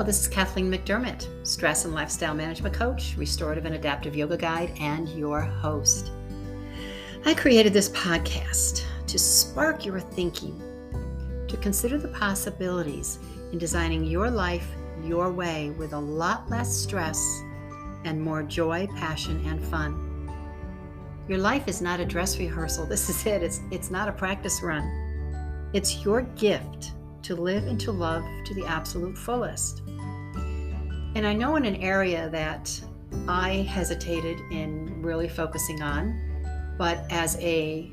Hello, this is Kathleen McDermott, stress and lifestyle management coach, restorative and adaptive yoga guide, and your host. I created this podcast to spark your thinking, to consider the possibilities in designing your life your way with a lot less stress and more joy, passion, and fun. Your life is not a dress rehearsal. This is it. It's not a practice run. It's your gift to live and to love to the absolute fullest. And I know in an area that I hesitated in really focusing on, but as a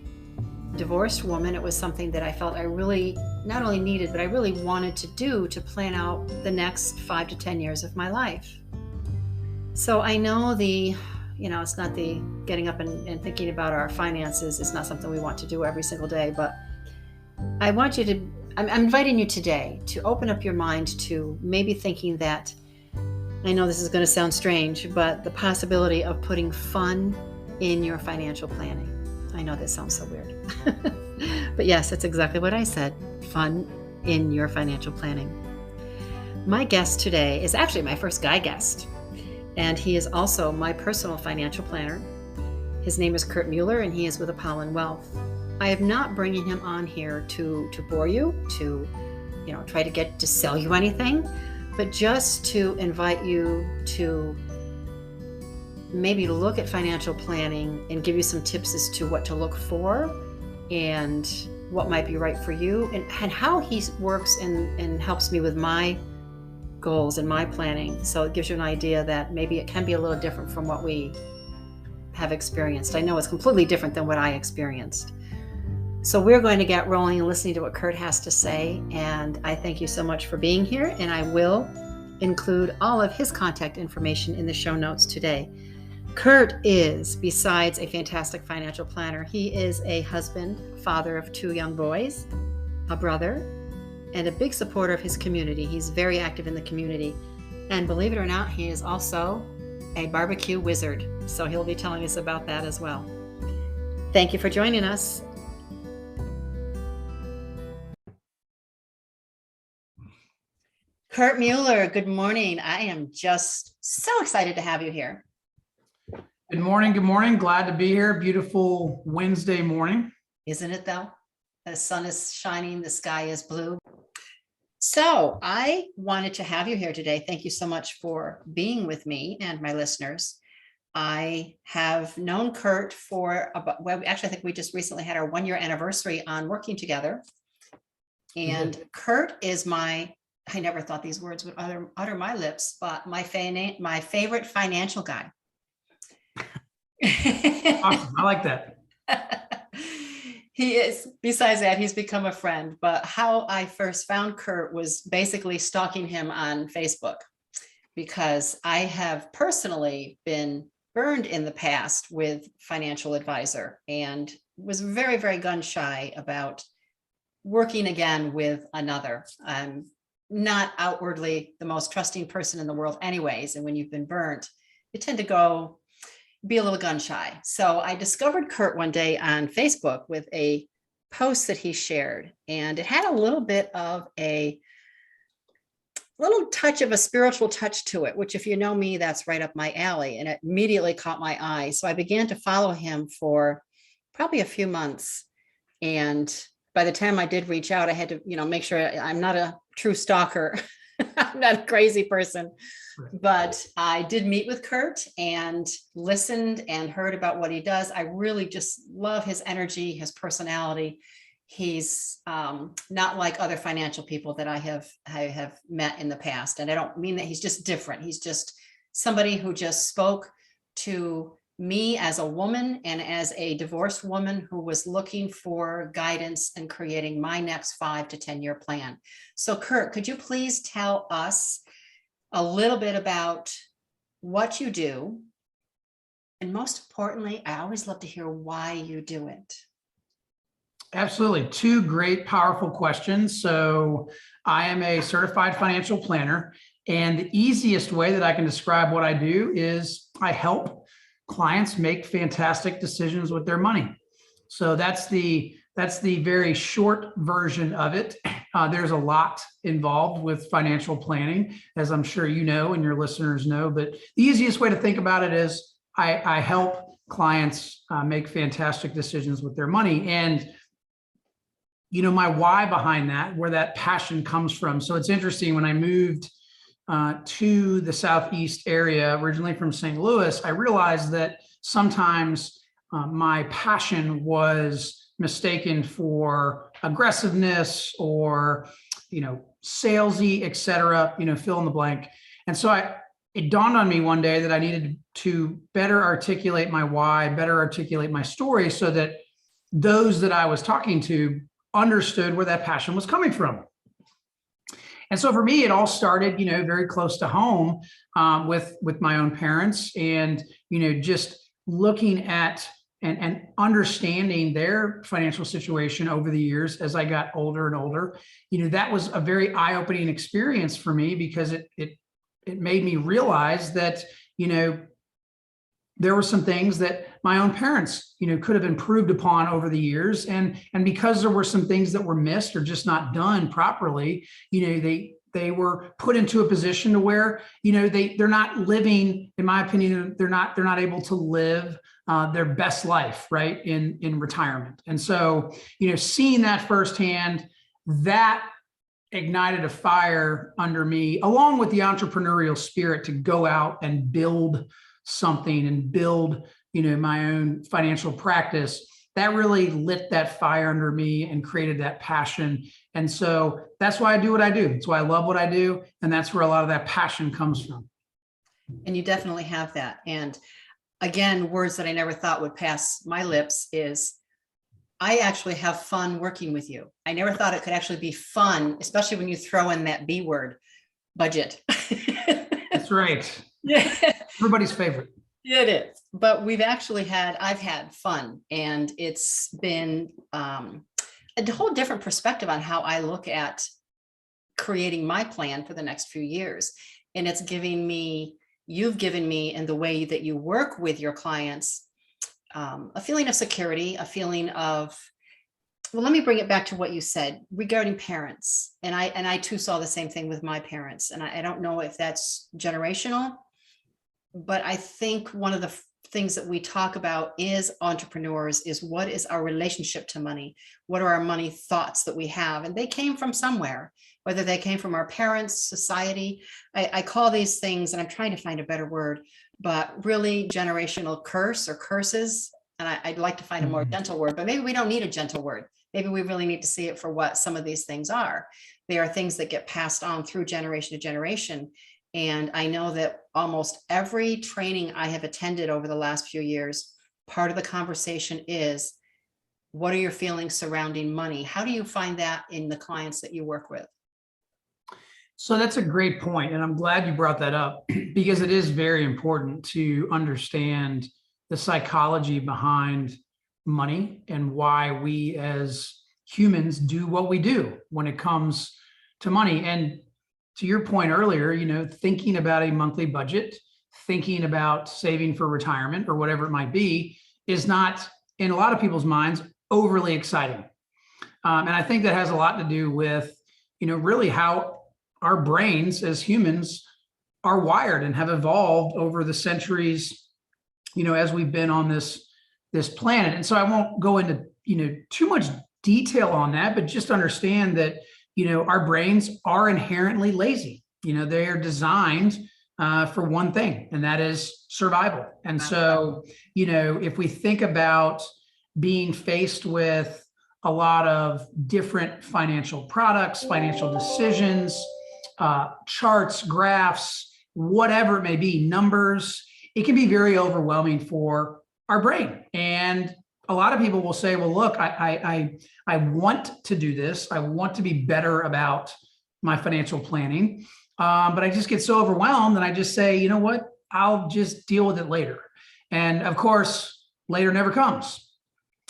divorced woman, it was something that I felt I really not only needed, but I really wanted to do to plan out the next 5 to 10 years of my life. So I know it's not the getting up and thinking about our finances is not something we want to do every single day, but I'm inviting you today to open up your mind to maybe thinking that, I know this is going to sound strange, but the possibility of putting fun in your financial planning. I know this sounds so weird, but yes, that's exactly what I said, fun in your financial planning. My guest today is actually my first guy guest, and he is also my personal financial planner. His name is Kurt Mueller, and he is with Apollon Wealth. I am not bringing him on here to bore you, to try to get to sell you anything, but just to invite you to maybe look at financial planning and give you some tips as to what to look for and what might be right for you, and how he works and helps me with my goals and my planning. So it gives you an idea that maybe it can be a little different from what we have experienced. I know it's completely different than what I experienced. So we're going to get rolling and listening to what Kurt has to say. And I thank you so much for being here. And I will include all of his contact information in the show notes today. Kurt is, besides a fantastic financial planner, he is a husband, father of 2 young boys, a brother, and a big supporter of his community. He's very active in the community. And believe it or not, he is also a barbecue wizard. So he'll be telling us about that as well. Thank you for joining us. Kurt Mueller, good morning. I am just so excited to have you here. Good morning. Good morning. Glad to be here. Beautiful Wednesday morning. Isn't it though? The sun is shining, the sky is blue. So I wanted to have you here today. Thank you so much for being with me and my listeners. I have known Kurt for I think we just recently had our 1-year anniversary on working together. And Kurt is I never thought these words would utter my lips, but my favorite financial guy. Awesome. I like that. He is. Besides that, he's become a friend. But how I first found Kurt was basically stalking him on Facebook, because I have personally been burned in the past with financial advisor and was very, very gun shy about working again with another. I'm not outwardly the most trusting person in the world anyways. And when you've been burnt, you tend to be a little gun shy. So I discovered Kurt one day on Facebook with a post that he shared, and it had a little bit of a little touch of a spiritual touch to it, which if you know me, that's right up my alley. And it immediately caught my eye. So I began to follow him for probably a few months. And by the time I did reach out, I had to, make sure I'm not a true stalker. I'm not a crazy person, but I did meet with Kurt and listened and heard about what he does. I really just love his energy, his personality. He's not like other financial people that I have met in the past. And I don't mean that he's just different. He's just somebody who just spoke to me as a woman and as a divorced woman who was looking for guidance and creating my next 5 to 10 year plan. So Kurt, could you please tell us a little bit about what you do? And most importantly, I always love to hear why you do it. Absolutely. 2 great, powerful questions. So I am a certified financial planner, and the easiest way that I can describe what I do is I help clients make fantastic decisions with their money. So that's the very short version of it. There's a lot involved with financial planning, as I'm sure you know and your listeners know. But the easiest way to think about it is I help clients make fantastic decisions with their money. And my why behind that, where that passion comes from. So it's interesting, when I moved to the Southeast area, originally from St. Louis, I realized that sometimes my passion was mistaken for aggressiveness or, salesy, et cetera, fill in the blank. And so it dawned on me one day that I needed to better articulate my why, better articulate my story, so that those that I was talking to understood where that passion was coming from. And so for me, it all started, very close to home with my own parents, and, just looking at and understanding their financial situation over the years as I got older and older. That was a very eye-opening experience for me, because it made me realize that, there were some things that my own parents, could have improved upon over the years. And because there were some things that were missed or just not done properly, they were put into a position to where, they're not living, in my opinion, they're not able to live their best life, right, in retirement. And so, seeing that firsthand, that ignited a fire under me, along with the entrepreneurial spirit, to go out and build something and build, my own financial practice. That really lit that fire under me and created that passion. And so that's why I do what I do. That's why I love what I do. And that's where a lot of that passion comes from. And you definitely have that. And again, words that I never thought would pass my lips is, I actually have fun working with you. I never thought it could actually be fun, especially when you throw in that B word, budget. That's right. Yeah. Everybody's favorite. It is. But I've had fun, and it's been a whole different perspective on how I look at creating my plan for the next few years. And it's you've given me, in the way that you work with your clients, a feeling of security, a feeling of, well, let me bring it back to what you said regarding parents. And I too saw the same thing with my parents. And I don't know if that's generational, but I think one of the things that we talk about is entrepreneurs is, what is our relationship to money? What are our money thoughts that we have? And they came from somewhere, whether they came from our parents, society. I call these things, and I'm trying to find a better word, but really generational curse or curses. And I'd like to find a more gentle word, but maybe we don't need a gentle word. Maybe we really need to see it for what some of these things are. They are things that get passed on through generation to generation. And I know that almost every training I have attended over the last few years, part of the conversation is, what are your feelings surrounding money? How do you find that in the clients that you work with? So that's a great point, and I'm glad you brought that up, because it is very important to understand the psychology behind money and why we as humans do what we do when it comes to money. And to your point earlier, thinking about a monthly budget, thinking about saving for retirement or whatever it might be, is not, in a lot of people's minds, overly exciting. And I think that has a lot to do with, really how our brains as humans are wired and have evolved over the centuries, as we've been on this planet. And so I won't go into, too much detail on that, but just understand that, our brains are inherently lazy. They are designed for one thing, and that is survival. And so, if we think about being faced with a lot of different financial products, financial decisions, charts, graphs, whatever it may be, numbers, it can be very overwhelming for our brain. And a lot of people will say, well, look, I want to do this. I want to be better about my financial planning. But I just get so overwhelmed, and I just say, you know what, I'll just deal with it later. And of course, later never comes.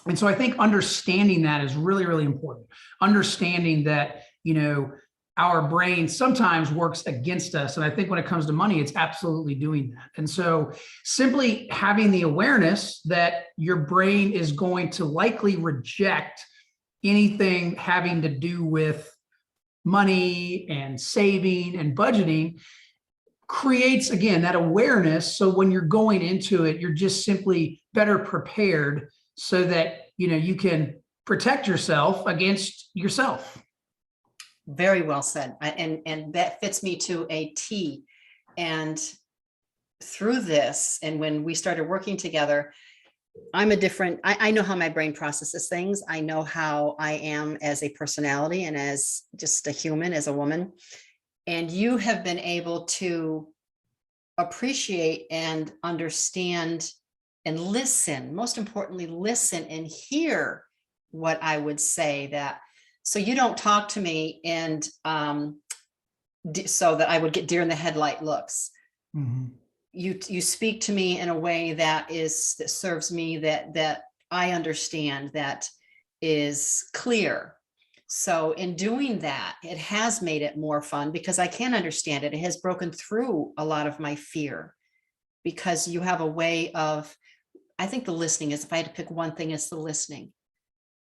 And so I think understanding that is really, really important. Understanding that, our brain sometimes works against us. And I think when it comes to money, it's absolutely doing that. And so simply having the awareness that your brain is going to likely reject anything having to do with money and saving and budgeting creates, again, that awareness. So when you're going into it, you're just simply better prepared so that, you can protect yourself against yourself. Very well said. And that fits me to a T. And through this, and when we started working together, I know how my brain processes things. I know how I am as a personality and as just a human, as a woman. And you have been able to appreciate and understand and listen, most importantly, listen and hear what I would say. That so you don't talk to me and so that I would get deer in the headlight looks. Mm-hmm. You speak to me in a way that serves me, that I understand, that is clear. So in doing that, it has made it more fun because I can understand it. It has broken through a lot of my fear because you have a way of, I think the listening is, if I had to pick one thing, it's the listening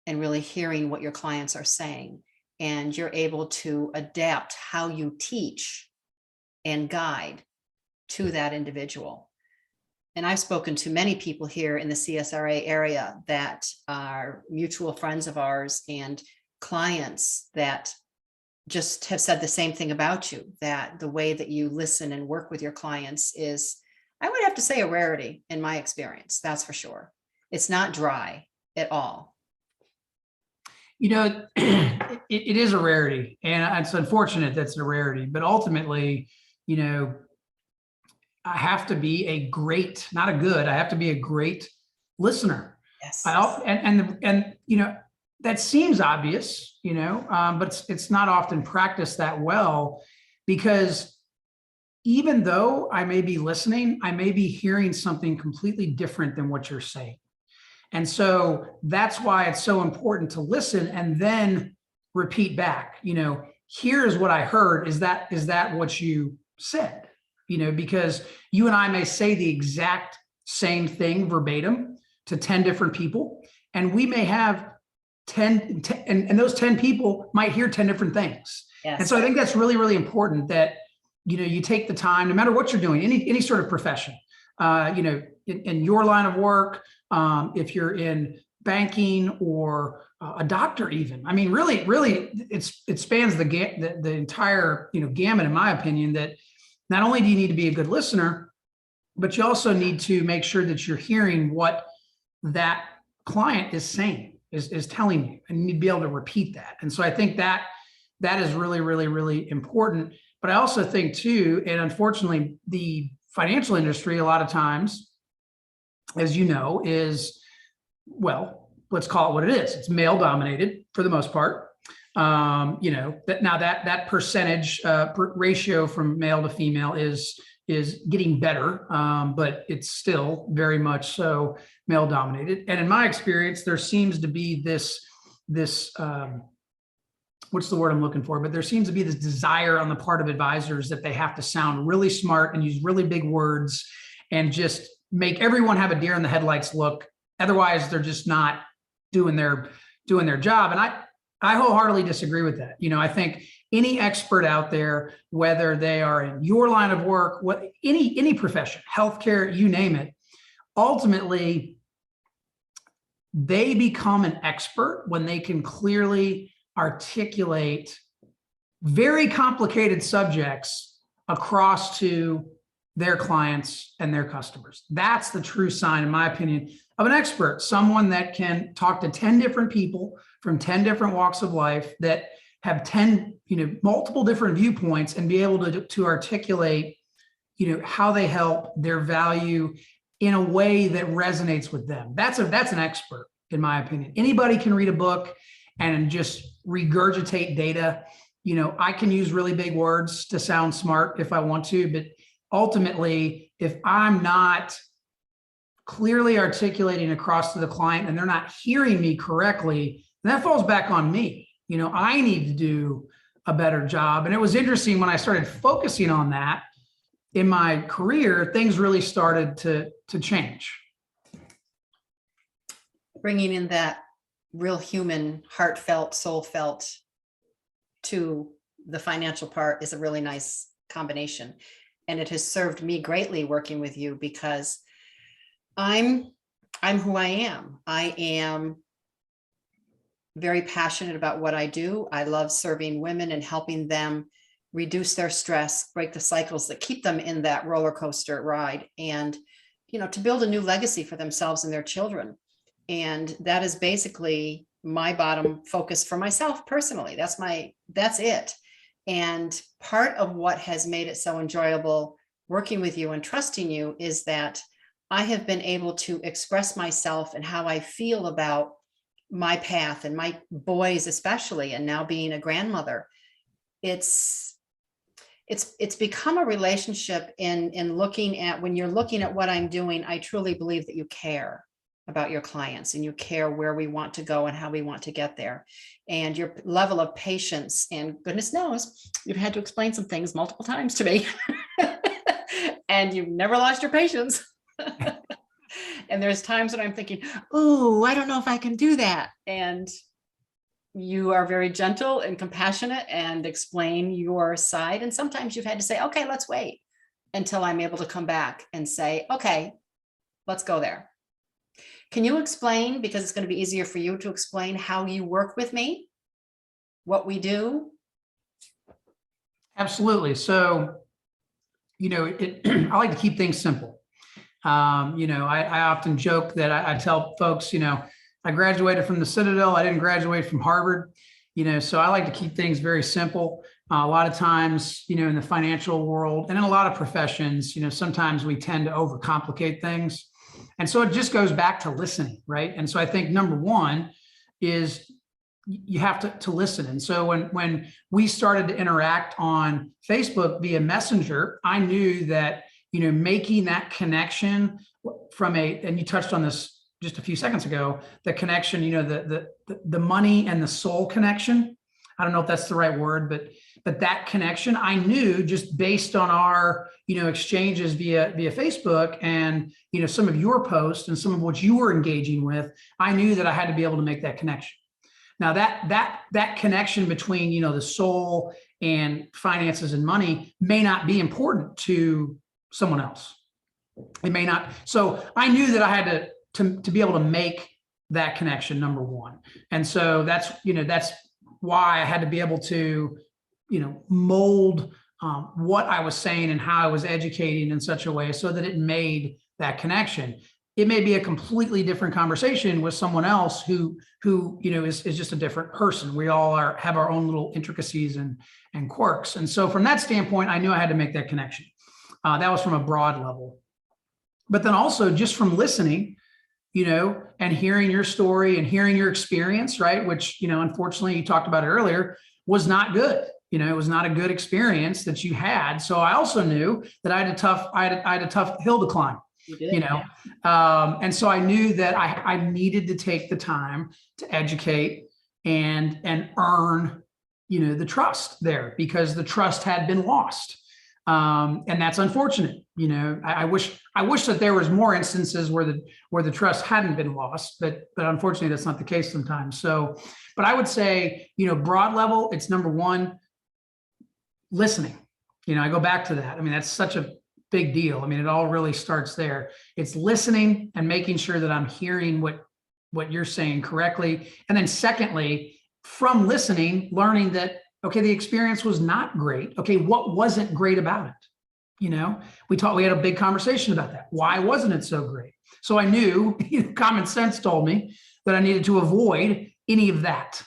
and really hearing what your clients are saying. And you're able to adapt how you teach and guide to that individual. And I've spoken to many people here in the CSRA area that are mutual friends of ours and clients that just have said the same thing about you, that the way that you listen and work with your clients is, I would have to say, a rarity in my experience. That's for sure. It's not dry at all. It is a rarity, and it's unfortunate that's a rarity, but ultimately, I have to be a great, not a good, I have to be a great listener. Yes. That seems obvious, but it's not often practiced that well, because even though I may be listening, I may be hearing something completely different than what you're saying. And so that's why it's so important to listen and then repeat back, here's what I heard. Is that what you said? Because you and I may say the exact same thing verbatim to 10 different people, and we may have 10 and those 10 people might hear 10 different things. Yes. And so I think that's really, really important that, you take the time, no matter what you're doing, any sort of profession, in your line of work, if you're in banking or a doctor, even, I mean, really, it spans the entire, gamut, in my opinion, that not only do you need to be a good listener, but you also need to make sure that you're hearing what that client is saying, is telling you, and you need to be able to repeat that. And so I think that is really, really, really important. But I also think too, and unfortunately, the financial industry, a lot of times, as you know, is, well, let's call it what it is. It's male dominated for the most part. That percentage ratio from male to female is getting better, but it's still very much so male dominated. And in my experience, there seems to be this what's the word I'm looking for? But there seems to be this desire on the part of advisors that they have to sound really smart and use really big words and just make everyone have a deer in the headlights look. Otherwise, they're just not doing their job. And I wholeheartedly disagree with that. I think any expert out there, whether they are in your line of work, any profession, healthcare, you name it, ultimately, they become an expert when they can clearly articulate very complicated subjects across to their clients and their customers. That's the true sign, in my opinion, of an expert, someone that can talk to 10 different people from 10 different walks of life that have 10, multiple different viewpoints and be able to articulate, how they help, their value in a way that resonates with them. That's an expert, in my opinion. Anybody can read a book and just regurgitate data. I can use really big words to sound smart if I want to, but ultimately, if I'm not clearly articulating across to the client and they're not hearing me correctly, that falls back on me. I need to do a better job. And it was interesting when I started focusing on that in my career, things really started to change. Bringing in that real human, heartfelt, soul felt to the financial part is a really nice combination. And it has served me greatly working with you because I'm who I am. I am very passionate about what I do. I love serving women and helping them reduce their stress, break the cycles that keep them in that roller coaster ride, and, you know, to build a new legacy for themselves and their children. And that is basically my bottom focus for myself personally. That's it. And part of what has made it so enjoyable working with you and trusting you is that I have been able to express myself and how I feel about my path and my boys, especially, and now being a grandmother. It's become a relationship in looking at, when you're looking at what I'm doing, I truly believe that you care about your clients and you care where we want to go and how we want to get there. And your level of patience, and goodness knows, you've had to explain some things multiple times to me and you've never lost your patience. And there's times when I'm thinking, oh, I don't know if I can do that. And you are very gentle and compassionate and explain your side. And sometimes you've had to say, okay, let's wait until I'm able to come back and say, okay, let's go there. Can you explain, because it's going to be easier for you to explain, how you work with me, what we do? Absolutely. So, you know, I like to keep things simple. You know, I often joke that I tell folks, you know, I graduated from the Citadel. I didn't graduate from Harvard, you know, so I like to keep things very simple. A lot of times, you know, in the financial world and in a lot of professions, you know, sometimes we tend to overcomplicate things. And so it just goes back to listening, right? And so I think number one is you have to listen. And so when we started to interact on Facebook via Messenger, I knew that, you know, making that connection from and you touched on this just a few seconds ago, the connection, you know, the money and the soul connection. I don't know if that's the right word, but that connection, I knew just based on our, you know, exchanges via Facebook and, you know, some of your posts and some of what you were engaging with, I knew that I had to be able to make that connection. Now that connection between, you know, the soul and finances and money may not be important to someone else. It may not. So I knew that I had to be able to make that connection, number one. And so that's why I had to be able to, you know, mold what I was saying and how I was educating in such a way so that it made that connection. It may be a completely different conversation with someone else who you know is just a different person. We all have our own little intricacies and quirks. And so from that standpoint, I knew I had to make that connection. That was from a broad level. But then also just from listening, you know, and hearing your story and hearing your experience, right? Which, you know, unfortunately, you talked about it earlier, was not good. You know, it was not a good experience that you had. So I also knew that I had a tough hill to climb. You know, and so I knew that I needed to take the time to educate and earn, you know, the trust there, because the trust had been lost. And that's unfortunate. You know, I wish that there was more instances where the trust hadn't been lost, but unfortunately that's not the case sometimes. So, but I would say, you know, broad level, it's number one, listening. You know, I go back to that. I mean, that's such a big deal. I mean, it all really starts there. It's listening and making sure that I'm hearing what you're saying correctly. And then secondly, from listening, learning that, okay, the experience was not great. Okay, what wasn't great about it? You know, we had a big conversation about that. Why wasn't it so great? So I knew, you know, common sense told me that I needed to avoid any of that.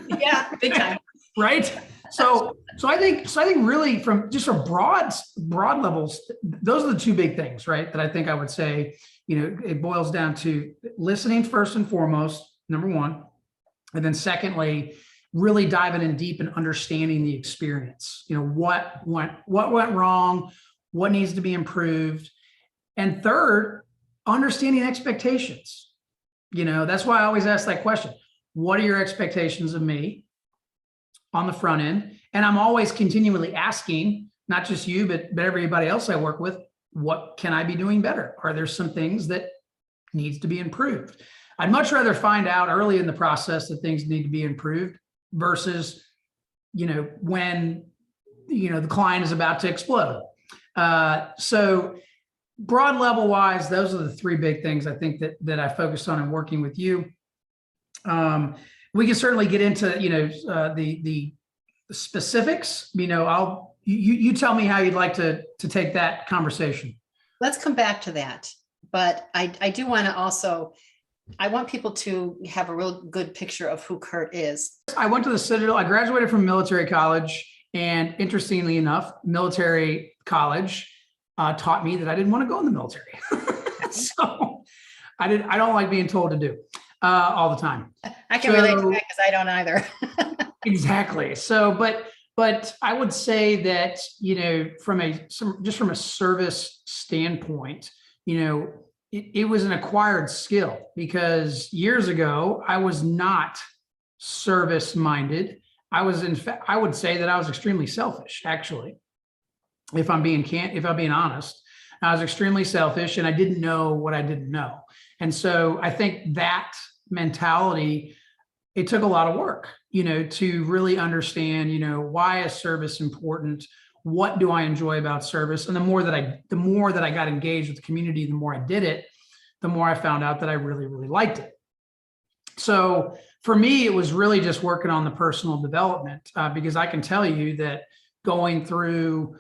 Yeah, big time. Right? So I think really from broad levels, those are the two big things, right? That I think I would say, you know, it boils down to listening first and foremost, number one. And then secondly, really diving in deep and understanding the experience. You know, what went wrong, what needs to be improved. And third, understanding expectations. You know, that's why I always ask that question. What are your expectations of me on the front end? And I'm always continually asking, not just you, but everybody else I work with, what can I be doing better? Are there some things that needs to be improved? I'd much rather find out early in the process that things need to be improved versus when, the client is about to explode. So broad level wise, those are the three big things I think that I focused on in working with you. We can certainly get into, the specifics. You tell me how you'd like to take that conversation. Let's come back to that. But I do want to also, I want people to have a real good picture of who Kurt is. I went to the Citadel. I graduated from military college. And interestingly enough, military college taught me that I didn't want to go in the military. So I don't like being told to do all the time. I can relate to that because I don't either. Exactly. So, but I would say that, from a service standpoint, it was an acquired skill, because years ago I was not service minded. I would say that I was extremely selfish, actually. If I'm being honest, I was extremely selfish, and I didn't know what I didn't know. And so I think that mentality, it took a lot of work, to really understand, why is service important? What do I enjoy about service? And the more that I got engaged with the community, the more I did it, the more I found out that I really, really liked it. So for me, it was really just working on the personal development, because I can tell you that going through,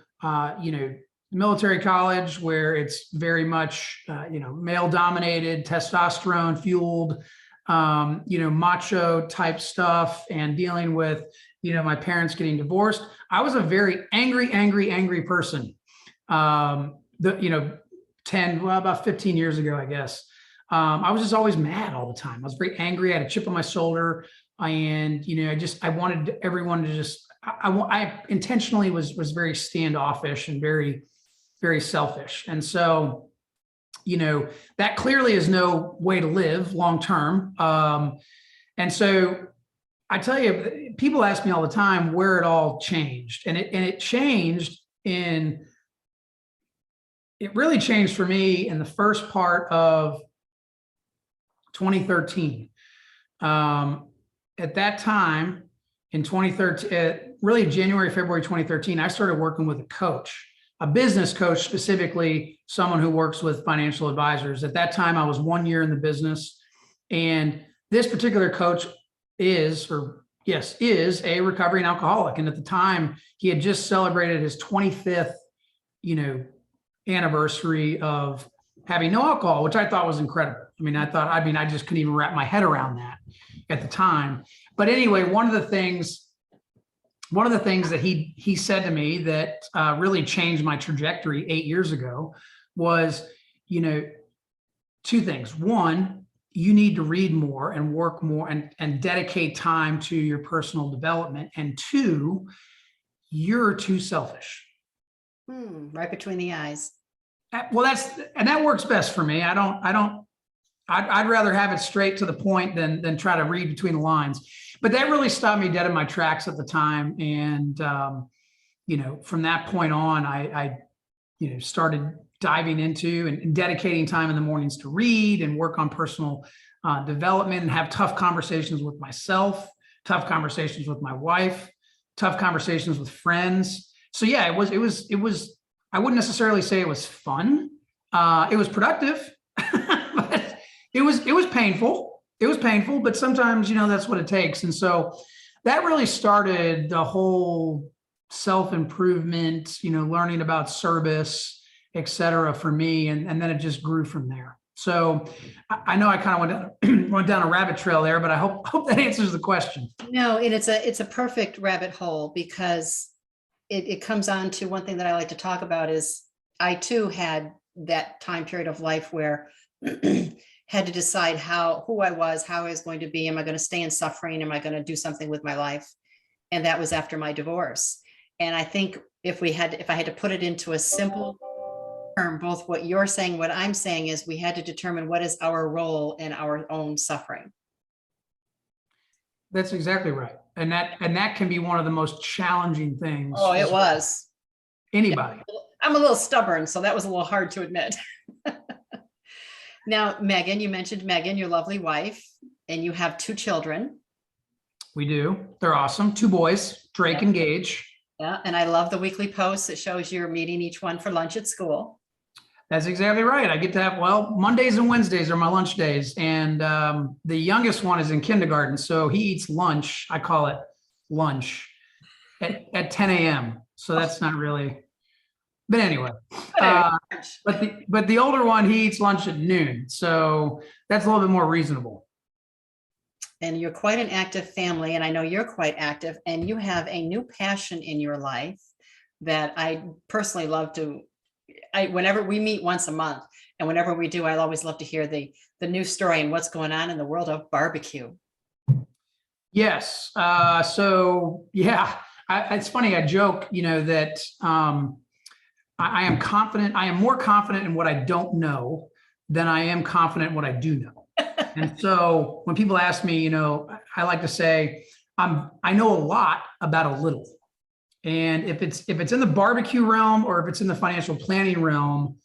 military college, where it's very much, male dominated, testosterone fueled, macho type stuff, and dealing with, my parents getting divorced. I was a very angry person. About 15 years ago, I guess. I was just always mad all the time. I was very angry. I had a chip on my shoulder, and I wanted everyone to just. I intentionally was very standoffish and very, very selfish, and so, that clearly is no way to live long term. And so, I tell you, people ask me all the time where it all changed, and it changed in. It really changed for me in the first part of 2013. At that time, in 2013, really January, February 2013, I started working with a business coach, specifically someone who works with financial advisors. At that time, I was 1 year in the business, and this particular coach is a recovering alcoholic. And at the time, he had just celebrated his 25th, anniversary of having no alcohol, which I thought was incredible. I just couldn't even wrap my head around that at the time. But anyway, one of the things that he said to me that really changed my trajectory 8 years ago was, two things. One, you need to read more and work more and dedicate time to your personal development. And two, you're too selfish. Right between the eyes. Well, that works best for me. I'd rather have it straight to the point than try to read between the lines. But that really stopped me dead in my tracks at the time. And, from that point on, I started diving into and dedicating time in the mornings to read and work on personal development, and have tough conversations with myself, tough conversations with my wife, tough conversations with friends. So yeah, it was, I wouldn't necessarily say it was fun. It was productive, but it was painful. It was painful, but sometimes, that's what it takes. And so that really started the whole self-improvement, learning about service, et cetera, for me. And then it just grew from there. So I know I kind of went down a rabbit trail there, but I hope that answers the question. No, and it's a perfect rabbit hole, because it comes on to one thing that I like to talk about is I too had that time period of life where had to decide who I was, how I was going to be. Am I going to stay in suffering? Am I going to do something with my life? And that was after my divorce. And I think if I had to put it into a simple term, both what you're saying, what I'm saying, is we had to determine what is our role in our own suffering. That's exactly right. And that can be one of the most challenging things. Oh, it was. Anybody. I'm a little stubborn, so that was a little hard to admit. Now, Megan, you mentioned Megan, your lovely wife, and you have 2 children. We do. They're awesome. Two boys, Drake and Gage. Yeah, and I love the weekly post that shows you're meeting each one for lunch at school. That's exactly right. I get to have, well, Mondays and Wednesdays are my lunch days. And the youngest one is in kindergarten. So he eats lunch. I call it lunch at 10 a.m. So that's not really, but anyway. But the older one, he eats lunch at noon. So that's a little bit more reasonable. And you're quite an active family, and I know you're quite active, and you have a new passion in your life that I personally love to, whenever we meet once a month, and whenever we do, I always love to hear the new story and what's going on in the world of barbecue. Yes. So yeah, it's funny. I joke, that I am confident. I am more confident in what I don't know than I am confident in what I do know. And so when people ask me, I like to say I know a lot about a little. And if it's in the barbecue realm or if it's in the financial planning realm,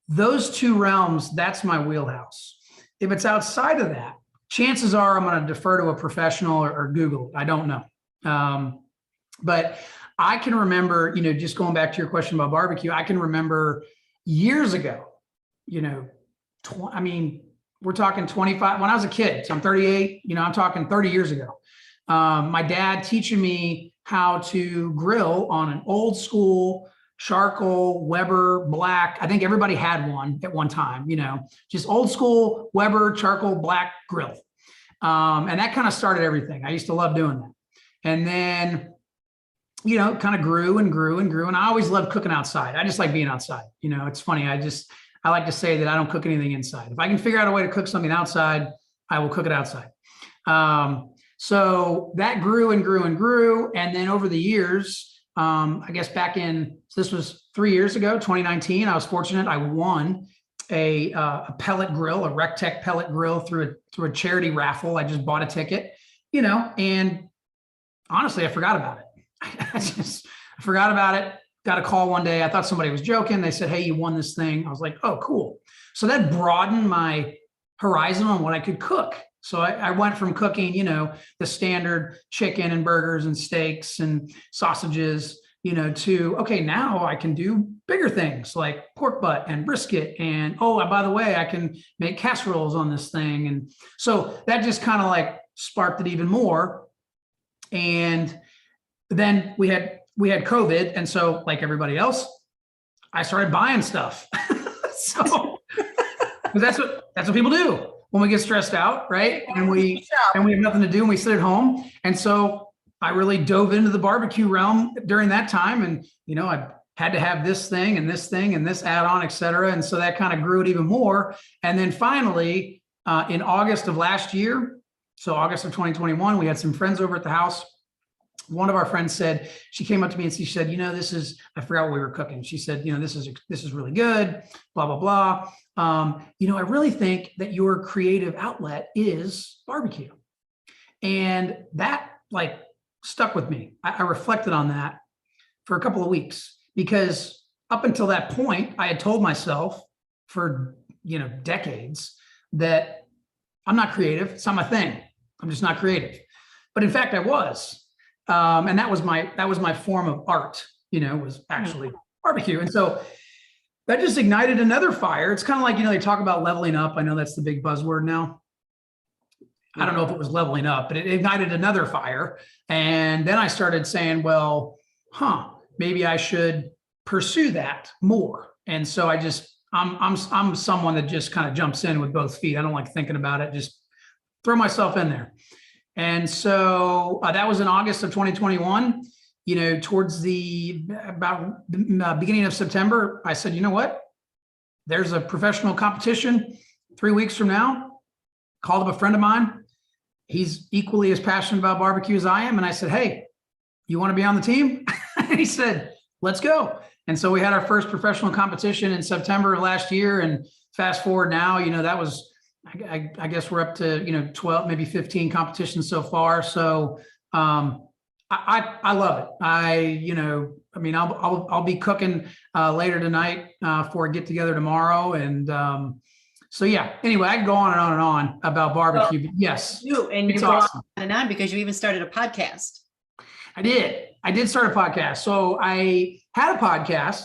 those two realms, that's my wheelhouse. If it's outside of that, chances are I'm going to defer to a professional or Google it. I don't know. But I can remember, just going back to your question about barbecue, I can remember years ago, we're talking 25, when I was a kid, so I'm 38, I'm talking 30 years ago. My dad teaching me how to grill on an old school charcoal Weber black. I think everybody had one at one time, just old school Weber charcoal black grill. And that kind of started everything. I used to love doing that. And then, kind of grew and grew and grew. And I always loved cooking outside. I just like being outside. It's funny. I like to say that I don't cook anything inside. If I can figure out a way to cook something outside, I will cook it outside. So that grew and grew and grew. And then over the years, I guess this was 3 years ago, 2019, I was fortunate. I won a pellet grill, a Rectech pellet grill through a charity raffle. I just bought a ticket, and honestly, I forgot about it. I forgot about it. Got a call one day. I thought somebody was joking. They said, "Hey, you won this thing." I was like, "Oh, cool." So that broadened my horizon on what I could cook. So I went from cooking, the standard chicken and burgers and steaks and sausages, to, okay, now I can do bigger things like pork butt and brisket. And, by the way, I can make casseroles on this thing. And so that just kind of like sparked it even more. And then we had COVID. And so like everybody else, I started buying stuff. So that's what people do when we get stressed out, right? And we have nothing to do and we sit at home. And so I really dove into the barbecue realm during that time. And, I had to have this thing and this thing and this add-on, et cetera. And so that kind of grew it even more. And then finally, in August of last year, so August of 2021, we had some friends over at the house. One of our friends said, she came up to me and she said, I forgot what we were cooking. She said, this is really good, blah, blah, blah. I really think that your creative outlet is barbecue. And that stuck with me. I reflected on that for a couple of weeks because up until that point, I had told myself for, decades that I'm not creative. It's not my thing. I'm just not creative. But in fact, I was. And that was my form of art, was actually barbecue. And so that just ignited another fire. It's kind of like, they talk about leveling up. I know that's the big buzzword now. I don't know if it was leveling up, but it ignited another fire. And then I started saying, well, maybe I should pursue that more. And so I'm someone that just kind of jumps in with both feet. I don't like thinking about it. Just throw myself in there. And so that was in August of 2021, towards the beginning of September, I said, you know what, there's a professional competition 3 weeks from now. Called up a friend of mine. He's equally as passionate about barbecue as I am. And I said, hey, you want to be on the team? And he said, let's go. And so we had our first professional competition in September of last year. And fast forward now, that was, I guess we're up to, 12, maybe 15 competitions so far. So I love it. I'll be cooking later tonight for a get together tomorrow. And So yeah, anyway, I can go on and on and on about barbecue, but yes, And you it's go on awesome. and on because you even started a podcast. I did start a podcast. So I had a podcast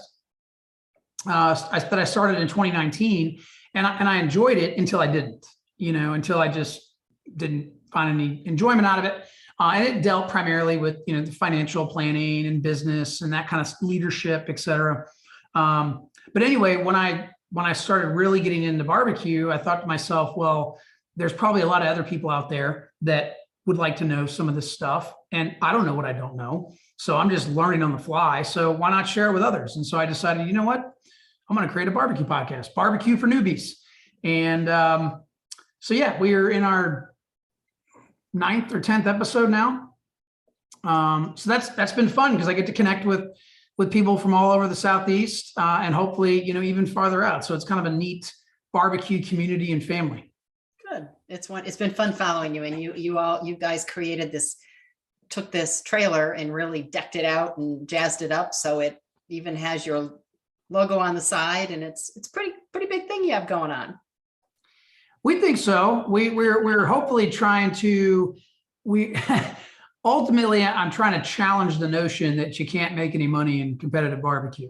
that I started in 2019, and I enjoyed it until I didn't, until I just didn't find any enjoyment out of it. And it dealt primarily with, the financial planning and business and that kind of leadership, et cetera. But anyway, when I started really getting into barbecue, I thought to myself, well, there's probably a lot of other people out there that would like to know some of this stuff. And I don't know what I don't know. So I'm just learning on the fly. So why not share it with others? And so I decided, you know what? I'm going to create a barbecue podcast, Barbecue for Newbies. And so yeah, we are in our 9th or 10th episode now. So that's been fun because I get to connect with people from all over the Southeast and hopefully, even farther out. So it's kind of a neat barbecue community and family. Good. It's been fun following you, and you guys took this trailer and really decked it out and jazzed it up. So it even has your logo on the side, and it's pretty big thing you have going on. We think so. We're hopefully trying to, ultimately, I'm trying to challenge the notion that you can't make any money in competitive barbecue.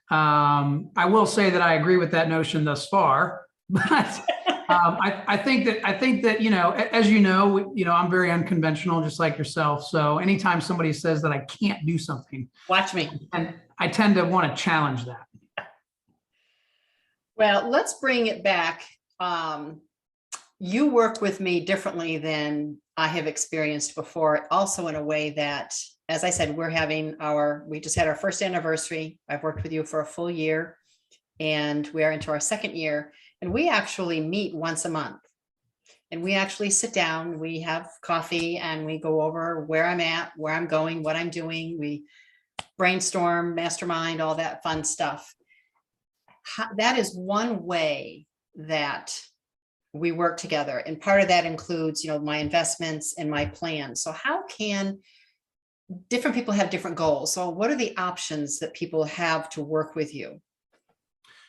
I will say that I agree with that notion thus far, but I think that, as I'm very unconventional, just like yourself. So anytime somebody says that I can't do something, watch me. And I tend to want to challenge that. Well, let's bring it back. You work with me differently than I have experienced before, also in a way that, as I said, we just had our first anniversary. I've worked with you for a full year, and we are into our second year, and we actually meet once a month. And we actually sit down, we have coffee, and we go over where I'm at, where I'm going, what I'm doing. We brainstorm, mastermind, all that fun stuff. That is one way that we work together. And part of that includes, my investments and my plans. So how can different people have different goals? So what are the options that people have to work with you?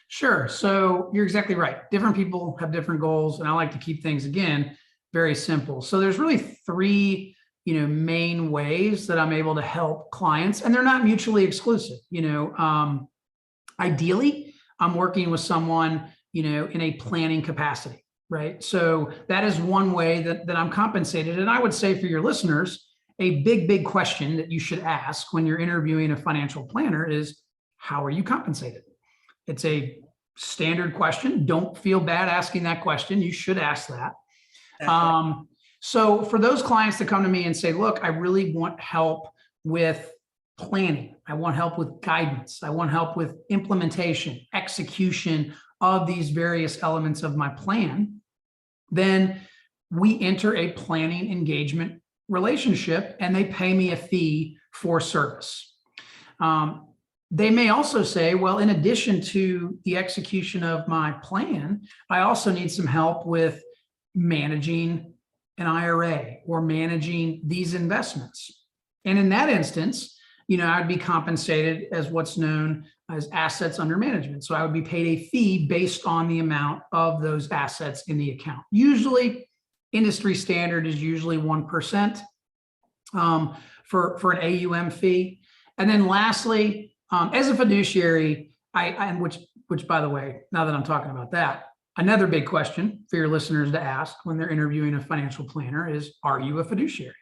Sure. So you're exactly right. Different people have different goals. And I like to keep things, again, very simple. So there's really 3, main ways that I'm able to help clients, and they're not mutually exclusive. Ideally, I'm working with someone, in a planning capacity, right? So that is one way that I'm compensated. And I would say for your listeners, a big question that you should ask when you're interviewing a financial planner is, how are you compensated? It's a standard question. Don't feel bad asking that question. You should ask that. So for those clients that come to me and say, look, I really want help with planning. I want help with guidance. I want help with implementation, execution of these various elements of my plan. Then we enter a planning engagement relationship, and they pay me a fee for service. They may also say, well, in addition to the execution of my plan, I also need some help with managing an IRA or managing these investments. And in that instance, I'd be compensated as what's known as assets under management. So I would be paid a fee based on the amount of those assets in the account. Usually, industry standard is usually 1% for an AUM fee. And then lastly, as a fiduciary, which by the way, now that I'm talking about that, another big question for your listeners to ask when they're interviewing a financial planner is, are you a fiduciary?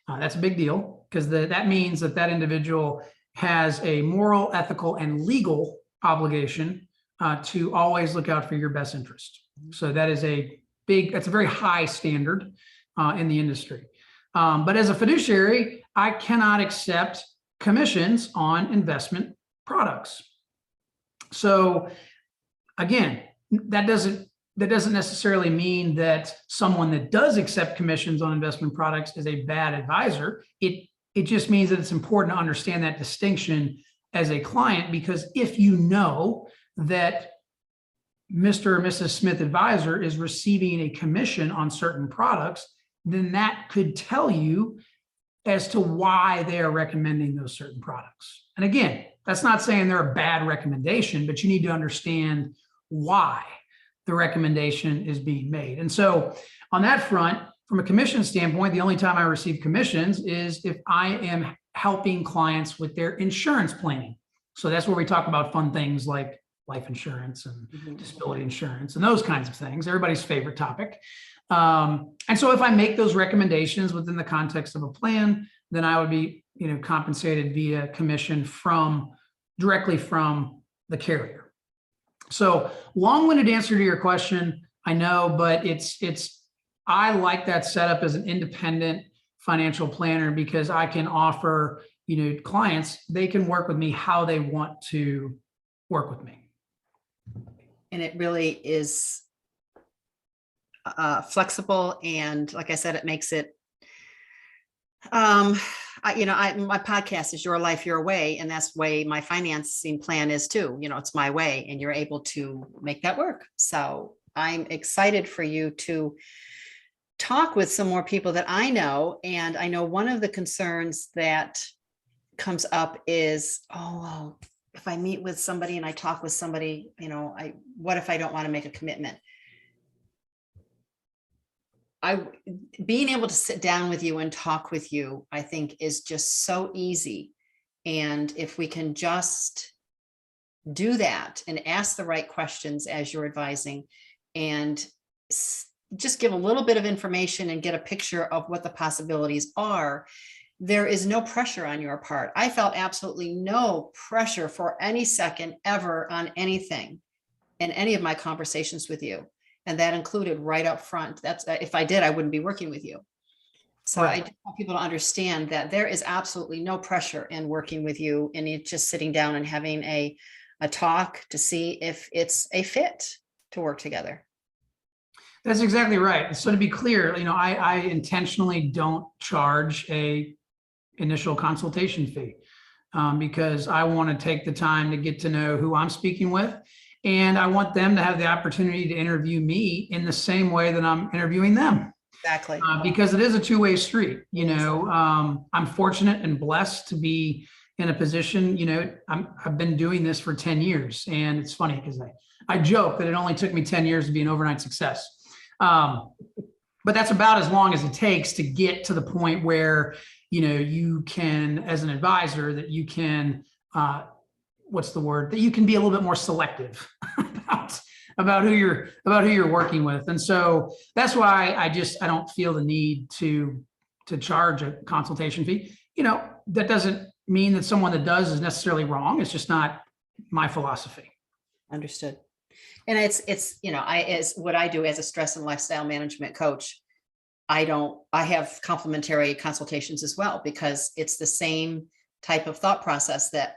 That's a big deal, because that means that individual has a moral, ethical, and legal obligation to always look out for your best interest. So that's a very high standard in the industry. But as a fiduciary, I cannot accept commissions on investment products. So again, that doesn't necessarily mean that someone that does accept commissions on investment products is a bad advisor. It just means that it's important to understand that distinction as a client, because if you know that Mr. or Mrs. Smith advisor is receiving a commission on certain products, then that could tell you as to why they are recommending those certain products. And again, that's not saying they're a bad recommendation, but you need to understand why. the recommendation is being made. And so on that front, from a commission standpoint, the only time I receive commissions is if I am helping clients with their insurance planning. So that's where we talk about fun things like life insurance and disability insurance and those kinds of things, everybody's favorite topic. And so if I make those recommendations within the context of a plan, then I would be, compensated via commission directly from the carrier. So long-winded answer to your question, I know, but I like that setup as an independent financial planner because I can offer, clients, they can work with me how they want to work with me. And it really is flexible. And like I said, it makes it, my podcast is Your Life, Your Way. And that's the way my financing plan is too. It's my way, and you're able to make that work. So I'm excited for you to talk with some more people that I know. And I know one of the concerns that comes up is, if I meet with somebody and I talk with somebody, what if I don't want to make a commitment? Being able to sit down with you and talk with you, I think is just so easy. And if we can just do that and ask the right questions as you're advising, and just give a little bit of information and get a picture of what the possibilities are, there is no pressure on your part. I felt absolutely no pressure for any second ever on anything in any of my conversations with you. And that included right up front. That's if I did, I wouldn't be working with you. So right. I just want people to understand that there is absolutely no pressure in working with you, and it's just sitting down and having a talk to see if it's a fit to work together. That's exactly right. So to be clear, I intentionally don't charge a initial consultation fee because I want to take the time to get to know who I'm speaking with. And I want them to have the opportunity to interview me in the same way that I'm interviewing them. Exactly. Because it is a two-way street. I'm fortunate and blessed to be in a position, I've been doing this for 10 years. And it's funny because I joke that it only took me 10 years to be an overnight success. But that's about as long as it takes to get to the point where, you can, as an advisor, that you can, that you can be a little bit more selective about who you're working with. And so that's why I don't feel the need to charge a consultation fee. That doesn't mean that someone that does is necessarily wrong. It's just not my philosophy. Understood. And it's what I do as a stress and lifestyle management coach. I have complimentary consultations as well, because it's the same type of thought process that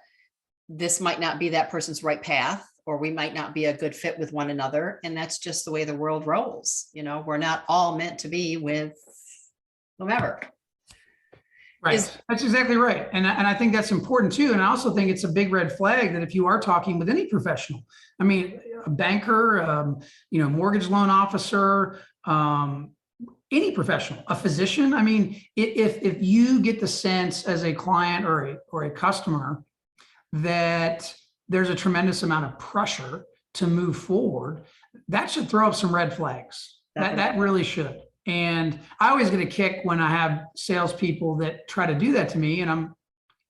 this might not be that person's right path, or we might not be a good fit with one another. And that's just the way the world rolls. We're not all meant to be with whomever. Right. That's exactly right. And I think that's important too. And I also think it's a big red flag that if you are talking with any professional, a banker, mortgage loan officer, any professional, a physician, if you get the sense as a client or a customer that there's a tremendous amount of pressure to move forward, that should throw up some red flags. That really should. And I always get a kick when I have salespeople that try to do that to me. And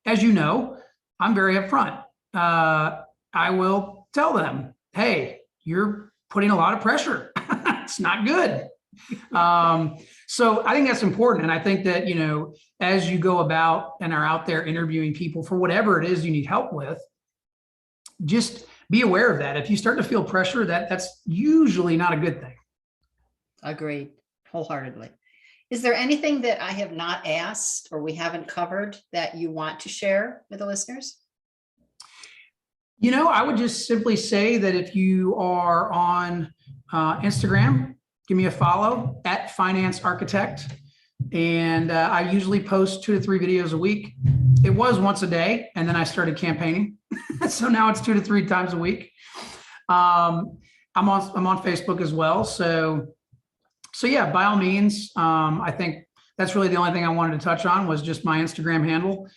as you know, I'm very upfront. I will tell them, hey, you're putting a lot of pressure. It's not good. So I think that's important. And I think that, as you go about and are out there interviewing people for whatever it is you need help with, just be aware of that. If you start to feel pressure, that's usually not a good thing. Agreed. Wholeheartedly. Is there anything that I have not asked or we haven't covered that you want to share with the listeners? I would just simply say that if you are on Instagram, give me a follow at Finance Architect. And I usually post 2 to 3 videos a week. It was once a day, and then I started campaigning. So now it's 2 to 3 times a week. I'm on Facebook as well. So yeah, by all means, I think that's really the only thing I wanted to touch on was just my Instagram handle.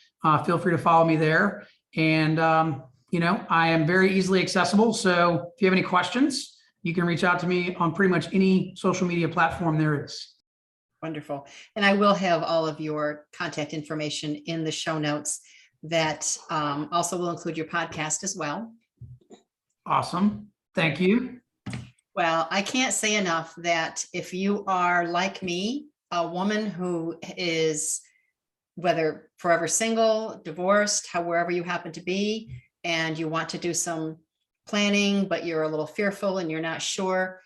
Feel free to follow me there. And, I am very easily accessible. So if you have any questions, you can reach out to me on pretty much any social media platform there is. Wonderful. And I will have all of your contact information in the show notes that also will include your podcast as well. Awesome. Thank you. Well, I can't say enough that if you are like me, a woman who is, whether forever single, divorced, wherever you happen to be, and you want to do some planning, but you're a little fearful and you're not sure,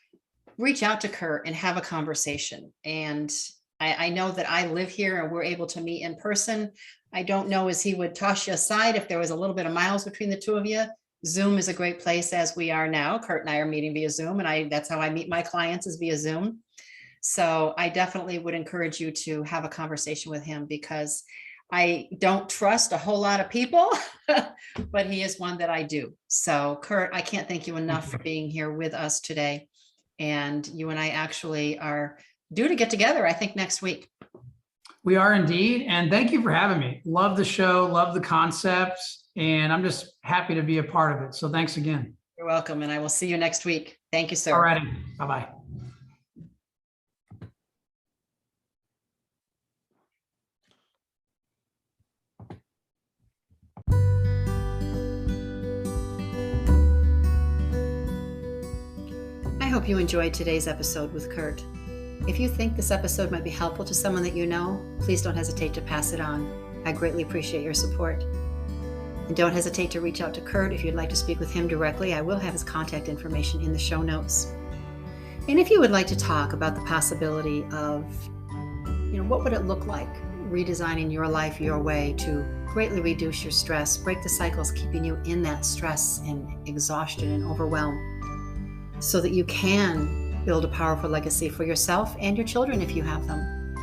reach out to Kurt and have a conversation. And I know that I live here and we're able to meet in person. I don't know as he would toss you aside if there was a little bit of miles between the two of you. Zoom is a great place as we are now. Kurt and I are meeting via Zoom, and that's how I meet my clients, is via Zoom. So I definitely would encourage you to have a conversation with him, because I don't trust a whole lot of people, but he is one that I do. So Kurt, I can't thank you enough for being here with us today. And you and I actually are due to get together, I think, next week. We are indeed. And thank you for having me. Love the show, love the concept, and I'm just happy to be a part of it. So thanks again. You're welcome. And I will see you next week. Thank you, sir. All righty. Bye-bye. I hope you enjoyed today's episode with Kurt. If you think this episode might be helpful to someone that you know, please don't hesitate to pass it on. I greatly appreciate your support. And don't hesitate to reach out to Kurt if you'd like to speak with him directly. I will have his contact information in the show notes. And if you would like to talk about the possibility of, what would it look like redesigning your life your way to greatly reduce your stress, break the cycles keeping you in that stress and exhaustion and overwhelm, so that you can build a powerful legacy for yourself and your children if you have them.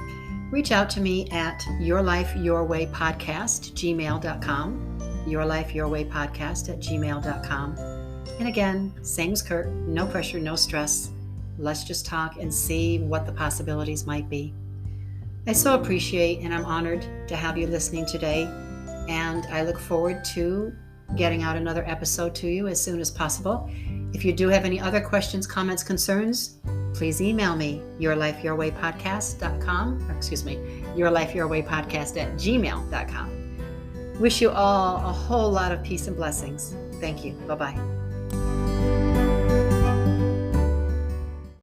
Reach out to me at yourlifeyourwaypodcast@gmail.com, yourlifeyourwaypodcast@gmail.com. And again, same as Kurt, no pressure, no stress. Let's just talk and see what the possibilities might be. I so appreciate and I'm honored to have you listening today. And I look forward to getting out another episode to you as soon as possible. If you do have any other questions, comments, concerns, please email me, yourlifeyourwaypodcast@gmail.com. Wish you all a whole lot of peace and blessings. Thank you. Bye-bye.